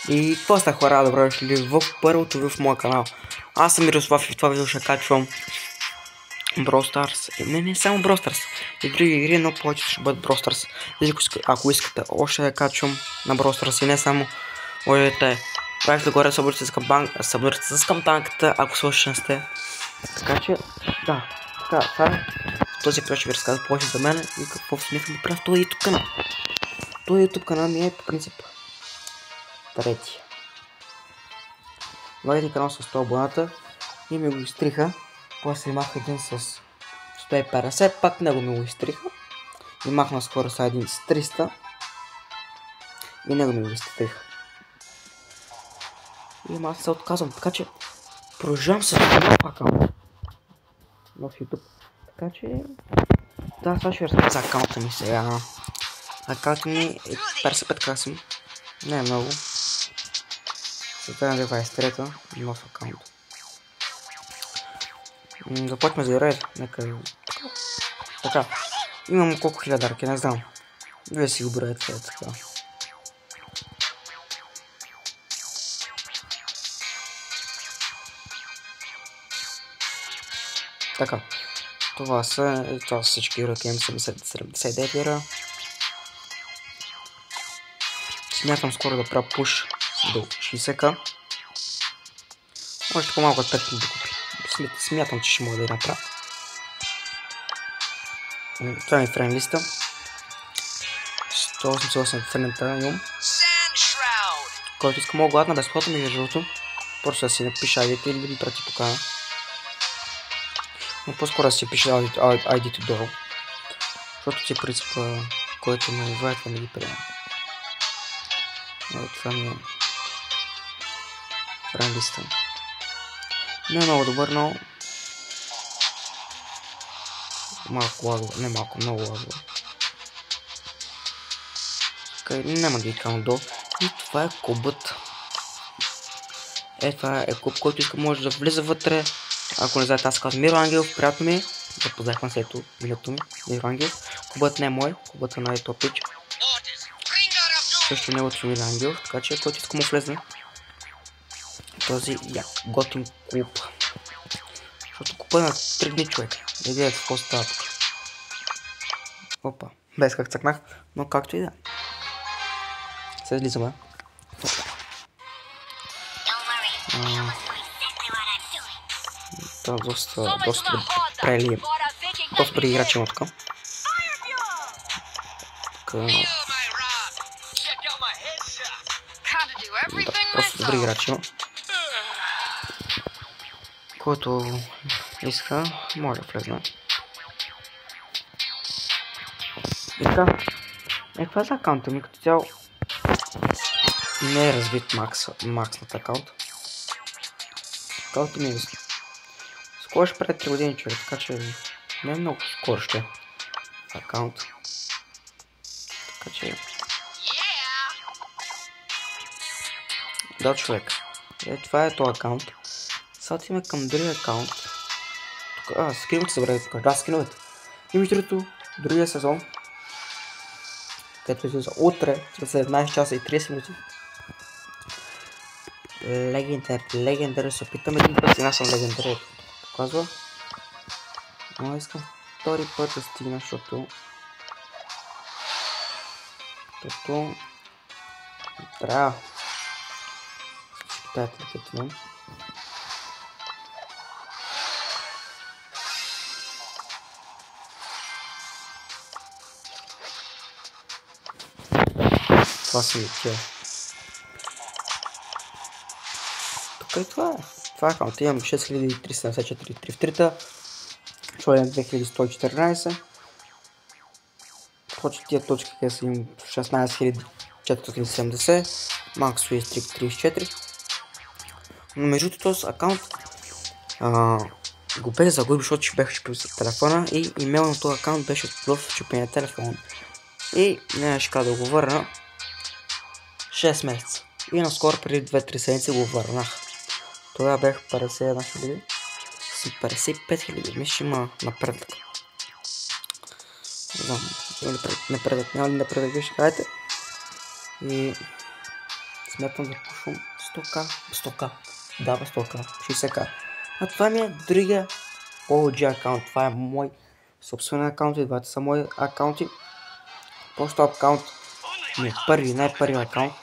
И какво сте хора, добре дошли в първото в моя канал. Аз съм Мирослав и в това видео ще качвам Brawl Stars. Не само Brawl Stars. И други игри, но повече ще бъдат Brawl Stars. Ако искате още да качвам на Brawl Stars и не само, можете правите горе съборите с кампанката, ако също не сте. Така че, да. Така, това този video ще ви разказва повече за мен и какво смисъл да правя в този YouTube канал. Този YouTube канал ми е по принцип трети. Владите канал с 100 абоната и ми го изтриха. После имах един с 150, пак него ми го изтриха. Имах наскоро са един с 300 и него ми го изтриха. И аз се отказвам, така че продължавам с това аккаунт в YouTube. Така че да, това ще ви разказа за аккаунта ми сега. Аккаунта ми е 55 късим. Не е много. Създаден 23-та, нов аккаунт. Започваме за рейд. Нека ви... Така. Имам колко хилядарки, не знам. Вие си го броете така. Така. Това са всички ръки. Имам 79 лира. Смятам скоро да правя пуш до 60к. Още по-малко от 5000 да купи. Смятам, че ще мога да я направя. Това ми френ листа. 188 френта имам. Който иска мога гладна безплатно ми жълто. Просто да си напиша ID-то или да ми прати покана. Но по-скоро да си пише ID-то долу. Защото си принципа, който ме invite, това ми ги приема. Това ми е френ листа. Не е много добър, но малко лагова, не малко, много лагова. Няма да ги кам долу. И това е кубът. Това е куб, който иска може да влиза вътре. Ако не знаете, аз казвам Миро Ангелов, приятно ми. Запознахме се ето името ми, Миро Ангелов. Кубът не е мой, кубът е на Етопич. Също неговото Миро Ангелов, така че който иска му влезе. Този готин клуб. Защото купа на 3 дни човек. Да гледате какво става тук. Опа, без как цъкнах, но както и да. Сега излизаме. Това доста прелием. Доста добри играчи има тук. Да, просто добри играчи има. Който иска, може да влезне. И така, това е за аккаунта ми, като цяло не е развит макснат аккаунт. Аккаунта ми е скоро ще пред 3 години човек, така че не е много скоро ще аккаунт. Така че... Да човек, това е този аккаунт. Сега отиваме към другия аккаунт. Скриновете се бреде тук. Да, скриновете. И между другото, другия сезон, където излиза утре, след 17 часа и 30 минути. Легендар, се опитам един път, сега съм легендар, показва. Но искам втори път да стигна, защото трябва. Тази трикетина. Това си тя. Тук и това е. Това е аккаунт. Имам 6374 в трита. Член 2114. Почти тия точки, къде са им 16470. Макс Уистрик 34. Но между този аккаунт го бях загубил, защото ще бях чупил с телефона и имейл на този аккаунт беше в чупения телефон. И нямаше как да го върна 6 месеца. И наскоро преди 2-3 седмици го върнах. Тогава бях 51 000. С 55 000. Мисля, че има напредък. Не знам, напредък, няма ли напредък, вие ще кажете. И Смятам да пушвам 100к. 100к. Да, 100к. 60к. А това ми е другия OG акаунт. Това е мой собствен акаунт и двата са мои акаунти. Просто акаунт ми е първи, най-първи акаунт.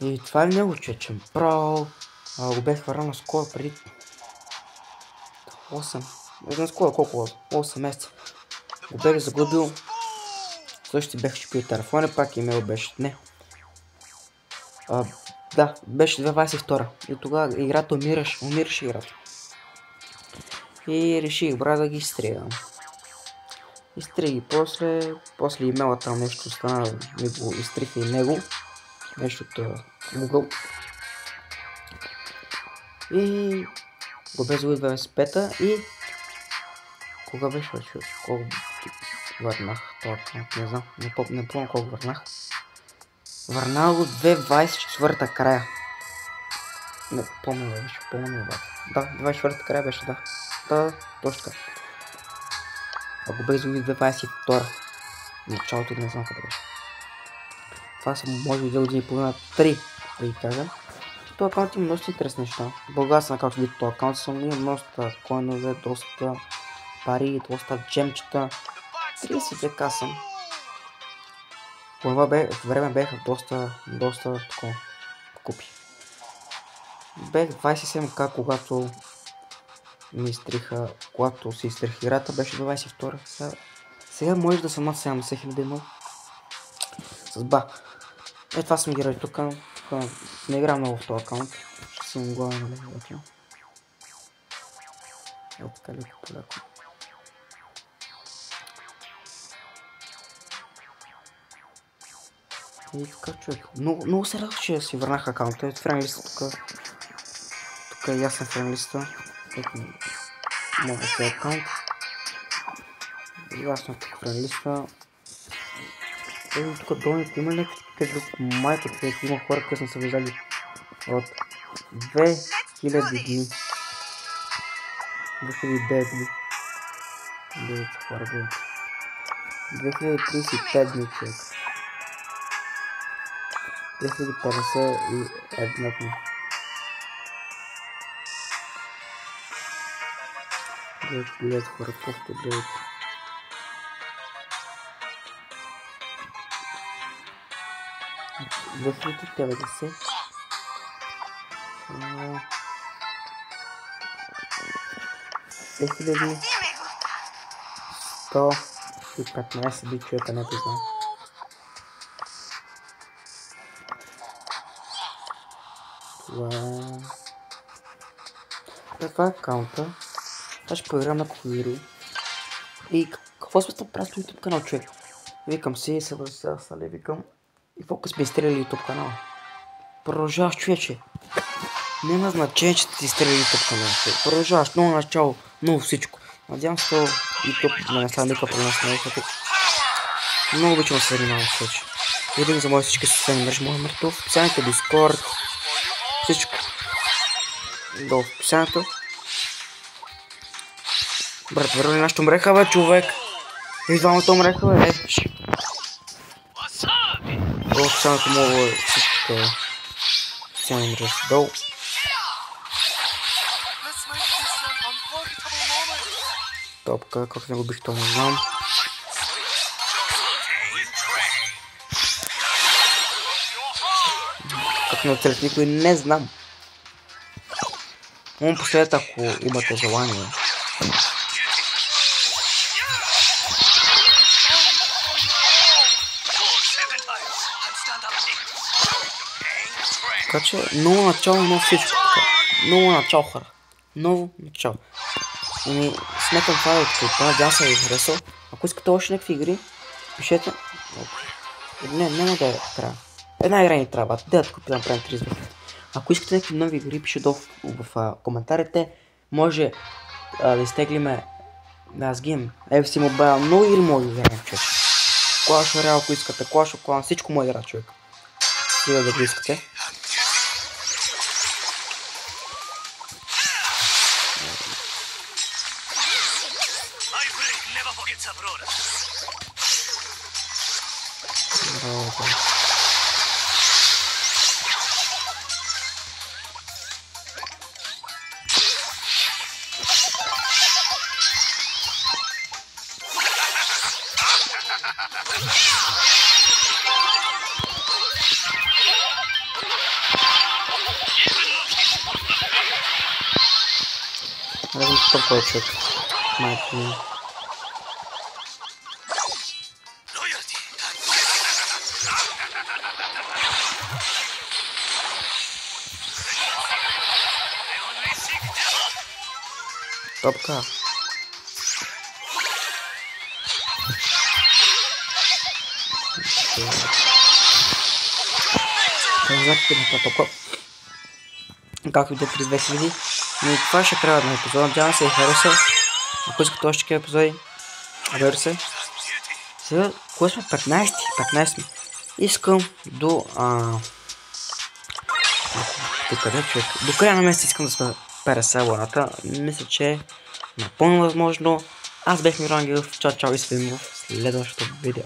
И това е много чечен. Право. Го бях върнал скоро преди 8. Не знам скоро колко. 8 месеца. Го бях загубил. Също бях щупил телефона, пак имейл беше. Не. Да, беше 2022. И тогава играта умираше играта. И реших, брат, да ги изстрелям. Изтрих ги после имейла там нещо стана, ми го изтриха и него. Нещо от Google. И го бе за 25-та и кога беше вече? Колко върнах това аккаунт, не знам, не помня колко върнах. Върнах го 2024-та края. Не помня вече, да, 24-та края беше, да. Да, точно така. Ако бе за 2022-та. Началото не знам къде беше. Това са може би 2 години и половина, 3, да ги кажа. Този аккаунт има доста интересни неща. Български аккаунт вид този аккаунт съм има доста коинове, доста пари, доста джемчета. 32к съм. По това време беха доста такова купи. Бех 27к, когато се изтрих играта, беше 22. Сега може да съм над 70 000, но с ба. Това съм играли тук. Не играм много в този аккаунт. Ще съм главен на левелата. Ето така леко поляко. И така човек. Много се радвах, че си върнах аккаунта. Ето френлиста тук. Тук и аз съм френлиста. Ето мога си аккаунт. И аз съм тук френлиста. Ето тук долу има някакви майка човек. Има хора, които са виждали от 2000 дни. 2009 дни. 2035 дни човек. 2051 дни. Гледат хора, просто гледат. В 2090 2115 би човека, не знам. Това е аккаунта. Аз ще проверям на кохири. И какво смисъл правя с YouTube канал, човек? Викам си, викам. И колко сме изстреляли YouTube канала. Продължаваш, човече. Няма значение, че ти изстреляли YouTube канала. Продължаваш, много начало, много всичко. Надявам се това YouTube да не стане нека при нас на ехото. Много обичам да се занимавам, човече. Видим за мои всички социални мрежи, моя мъртов, в описанието, Discord, всичко. Долу в описанието. Брат, верно ли нашето умреха, бе, човек? И двамата умреха, бе, долу в описанието мога всичко социални мрежи долу. Топка, как не го бих, то не знам. Как не оцелят никой, не знам. Мога последят, ако имате желание. Така че, ново начало, ново всичко. Ново начало, хора. Ново начало. Ами, смятам това да открепа, надявам се да ви харесал. Ако искате още някакви игри, пишете. Не, няма да трябва. Една игра ни трябва, да открепи да направим 32 000. Ако искате някакви нови игри, пишете долу в коментарите. Може да изтеглиме с гейм, FC Mobile, много игри може да играем, човек. Clash Royale, ако искате, Clash of Clans, всичко може да игра, човек. Стига да го искате. толкова човек. Майко ми. Топка. Както видите през 2000. Но и това ще края на епизода. Надявам се и хареса. Ако искате още такива епизоди, разбира се. Сега, кога сме 15 ми. Искам до къде човек? До края на месец искам да сме 50 абоната. Мисля, че е напълно възможно. Аз бях Миро Ангелов. Чао и се видим в следващото видео.